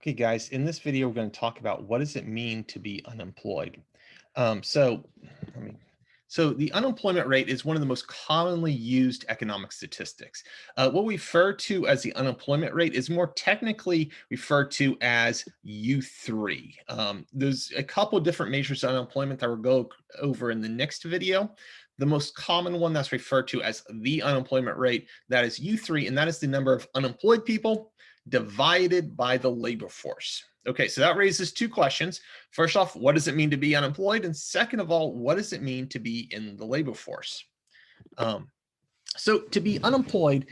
Okay, guys, in this video, we're going to talk about what does it mean to be unemployed. Um, so, I mean, so the unemployment rate is one of the most commonly used economic statistics. What we refer to as the unemployment rate is more technically referred to as U3. There's a couple different measures of unemployment that we'll go over in the next video. The most common one that's referred to as the unemployment rate, that is U3, and that is the number of unemployed people divided by the labor force. Okay, so that raises two questions. First off, what does it mean to be unemployed? And second of all, what does it mean to be in the labor force? Um, so to be unemployed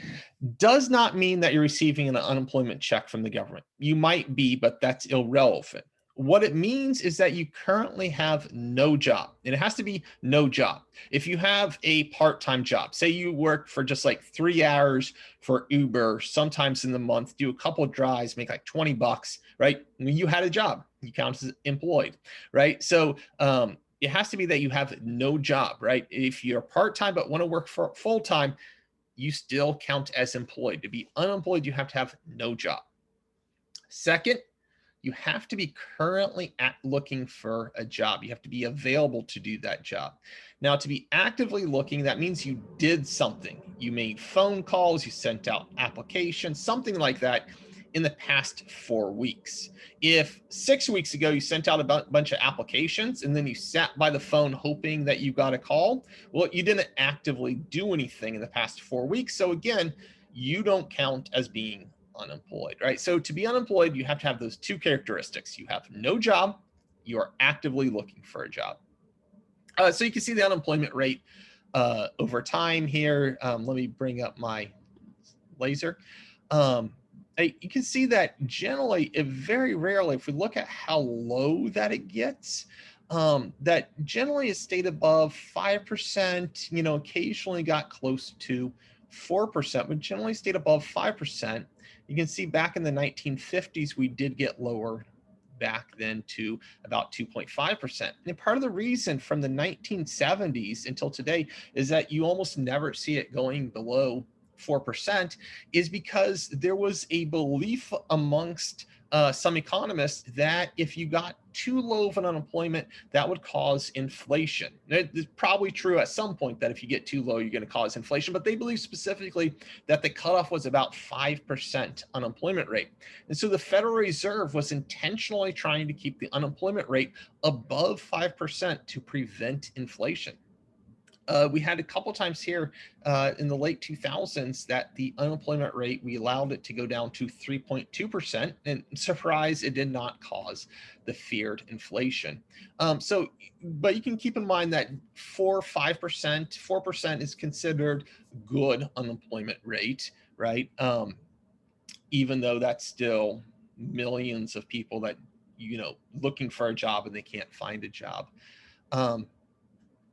does not mean that you're receiving an unemployment check from the government. You might be, but that's irrelevant. What it means is that you currently have no job, and it has to be no job. If you have a part-time job, say you work for just like 3 hours for Uber, sometimes in the month, do a couple of drives, make like 20 bucks, right? When you had a job, you count as employed, right? So it has to be that you have no job, right? If you're part-time but want to work for full-time, you still count as employed. To be unemployed, you have to have no job. Second, you have to be currently looking for a job. You have to be available to do that job. Now, to be actively looking, that means you did something. You made phone calls, you sent out applications, something like that in the past 4 weeks. If 6 weeks ago you sent out a bunch of applications and then you sat by the phone hoping that you got a call, well, you didn't actively do anything in the past 4 weeks. So again, you don't count as being unemployed, right? So to be unemployed, you have to have those two characteristics. You have no job, you are actively looking for a job. So you can see the unemployment rate over time here. Let me bring up my laser. You can see that generally, very rarely, if we look at how low that it gets, that generally is stayed above 5%, occasionally got close to 4%, but generally stayed above 5%. You can see back in the 1950s, we did get lower back then to about 2.5%. And part of the reason from the 1970s until today is that you almost never see it going below 4% is because there was a belief amongst some economists that if you got too low of an unemployment, that would cause inflation. It's probably true at some point that if you get too low, you're going to cause inflation, but they believe specifically that the cutoff was about 5% unemployment rate. And so the Federal Reserve was intentionally trying to keep the unemployment rate above 5% to prevent inflation. We had a couple times here in the late 2000s that the unemployment rate, we allowed it to go down to 3.2%. And surprise, it did not cause the feared inflation. But you can keep in mind that 4% is considered good unemployment rate, right? Even though that's still millions of people that, looking for a job and they can't find a job.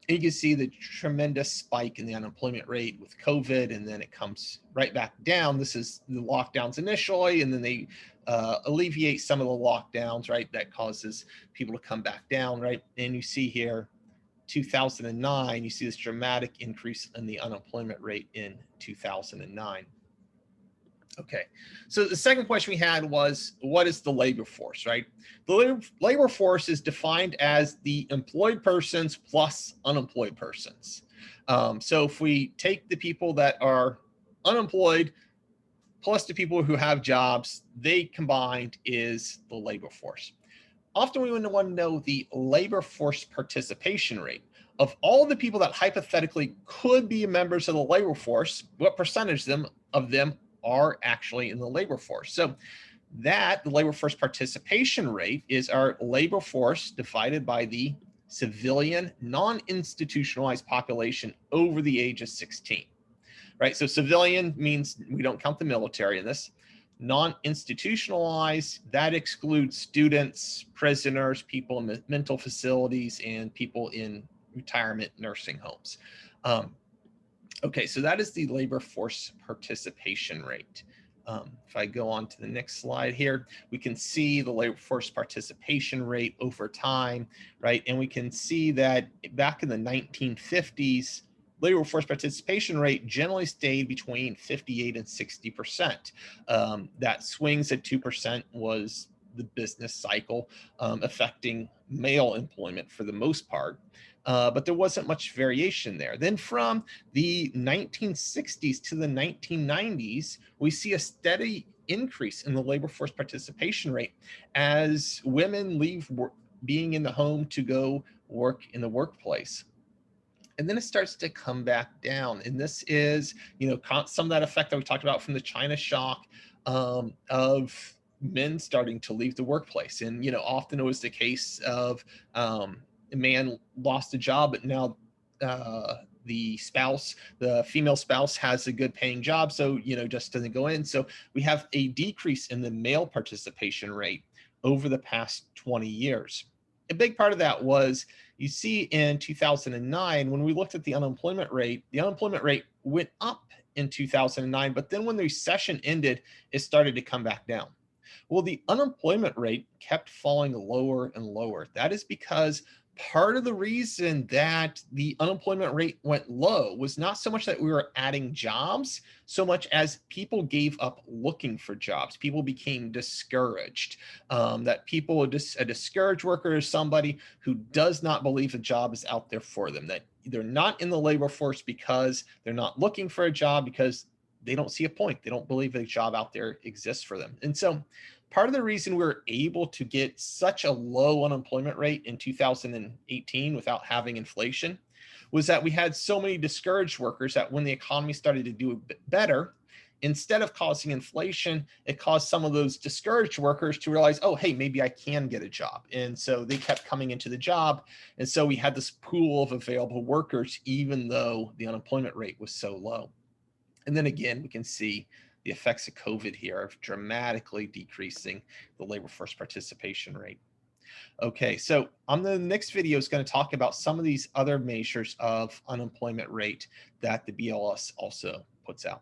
And you can see the tremendous spike in the unemployment rate with COVID, and then it comes right back down. This is the lockdowns initially, and then they alleviate some of the lockdowns, right? That causes people to come back down, right? And you see here, 2009, you see this dramatic increase in the unemployment rate in 2009. Okay, so the second question we had was, what is the labor force, right? The labor force is defined as the employed persons plus unemployed persons. So if we take the people that are unemployed plus the people who have jobs, they combined is the labor force. Often we want to know the labor force participation rate. Of all the people that hypothetically could be members of the labor force, what percentage of them are actually in the labor force? So the labor force participation rate is our labor force divided by the civilian non-institutionalized population over the age of 16, right? So civilian means we don't count the military in this. Non-institutionalized, that excludes students, prisoners, people in mental facilities, and people in retirement nursing homes. Okay, so that is the labor force participation rate. If I go on to the next slide here, we can see the labor force participation rate over time, right? And we can see that back in the 1950s, labor force participation rate generally stayed between 58 and 60%. That swings at 2% was the business cycle, affecting male employment for the most part. But there wasn't much variation there. Then from the 1960s to the 1990s, we see a steady increase in the labor force participation rate as women leave being in the home to go work in the workplace. And then it starts to come back down. And this is, some of that effect that we talked about from the China shock, of men starting to leave the workplace. And, often it was the case of, a man lost a job, but now the female spouse has a good paying job. So, just doesn't go in. So we have a decrease in the male participation rate over the past 20 years. A big part of that was, you see, in 2009, when we looked at the unemployment rate went up in 2009, but then when the recession ended, it started to come back down. Well, the unemployment rate kept falling lower and lower. That is because part of the reason that the unemployment rate went low was not so much that we were adding jobs, so much as people gave up looking for jobs. People became discouraged. That people, a discouraged worker is somebody who does not believe a job is out there for them, that they're not in the labor force because they're not looking for a job, because they don't see a point. They don't believe a job out there exists for them. And so part of the reason we're able to get such a low unemployment rate in 2018 without having inflation was that we had so many discouraged workers that when the economy started to do a bit better, instead of causing inflation, it caused some of those discouraged workers to realize, oh, hey, maybe I can get a job. And so they kept coming into the job. And so we had this pool of available workers, even though the unemployment rate was so low. And then again, we can see the effects of COVID here of dramatically decreasing the labor force participation rate. Okay, so on the next video is going to talk about some of these other measures of unemployment rate that the BLS also puts out.